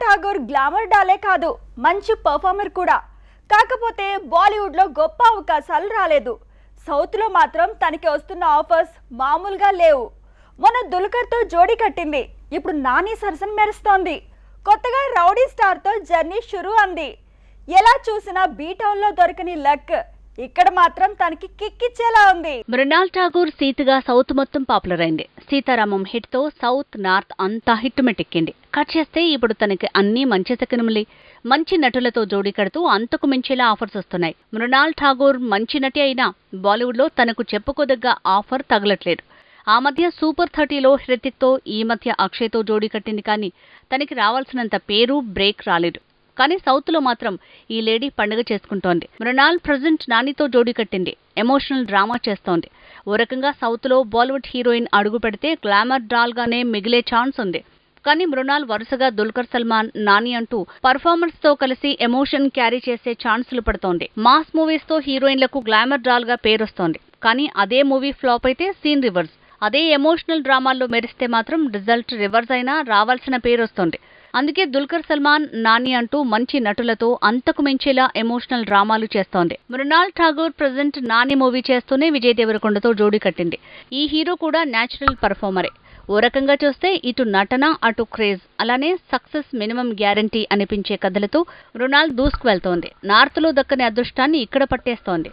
Tagore glamour డాలే కాదు, మంచి performer కూడా. కాకపోతే బాలీవుడ్లో గొప్ప అవకాశాలు రాలేదు. సౌత్లో మాత్రం తనకి వస్తున్న ఆఫర్స్ మామూలుగా లేవు. మొన్న దుల్కర్తో జోడీ కట్టింది, ఇప్పుడు నాని సరసన మెరుస్తోంది. కొత్తగా రౌడీ స్టార్తో జర్నీ షురూ అంది. ఎలా చూసినా బీటౌన్లో దొరకని లక్ ఇక్కడ మాత్రం తనకి కిక్కిచ్చేలా ఉంది. మృణాల్ ఠాగూర్ సీతగా సౌత్ మొత్తం పాపులర్ అయింది. సీతారామం హిట్ తో సౌత్ నార్త్ అంతా హిట్టుమెట్టెక్కింది. కట్ చేస్తే ఇప్పుడు తనకి అన్ని మంచి సెకనుములే. మంచి నటులతో జోడీ కడుతూ అంతకు మించేలా ఆఫర్స్ వస్తున్నాయి. మృణాల్ ఠాగూర్ మంచి నటి అయినా బాలీవుడ్ లో తనకు చెప్పుకోదగ్గ ఆఫర్ తగలట్లేదు. ఆ మధ్య సూపర్ 30లో హృతిక్తో, ఈ మధ్య అక్షయ్తో జోడీ కట్టింది. కానీ తనకి రావాల్సినంత పేరు బ్రేక్ రాలేదు. కానీ సౌత్ లో మాత్రం ఈ లేడీ పండుగ చేసుకుంటోంది. మృణాల్ ప్రజెంట్ నానితో జోడీ కట్టింది. ఎమోషనల్ డ్రామా చేస్తోంది. ఓ రకంగా సౌత్ లో బాలీవుడ్ హీరోయిన్ అడుగు పెడితే గ్లామర్ డాల్ గానే మిగిలే ఛాన్స్ ఉంది. కానీ మృణాల్ వరుసగా దుల్కర్ సల్మాన్, నాని అంటూ పర్ఫార్మర్స్ తో కలిసి ఎమోషన్ క్యారీ చేసే ఛాన్సులు పడుతోంది. మాస్ మూవీస్ తో హీరోయిన్లకు గ్లామర్ డాల్ గా పేరొస్తోంది. కానీ అదే మూవీ ఫ్లాప్ అయితే సీన్ రివర్స్. అదే ఎమోషనల్ డ్రామాల్లో మెరిస్తే మాత్రం రిజల్ట్ రివర్స్ అయినా రావాల్సిన పేరొస్తోంది. అందుకే దుల్కర్ సల్మాన్, నాని అంటూ మంచి నటులతో అంతకు మించేలా ఎమోషనల్ డ్రామాలు చేస్తోంది. మృణాల్ ఠాగూర్ ప్రజెంట్ నాని మూవీ చేస్తూనే విజయ్ దేవరకొండతో జోడీ కట్టింది. ఈ హీరో కూడా న్యాచురల్ పర్ఫార్మరే. ఓ రకంగా చూస్తే ఇటు నటన, అటు క్రేజ్, అలానే సక్సెస్ మినిమం గ్యారంటీ అనిపించే కథలతో మృణాల్ దూసుకు వెళ్తోంది. నార్త్ లో దక్కని అదృష్టాన్ని ఇక్కడ పట్టేస్తోంది.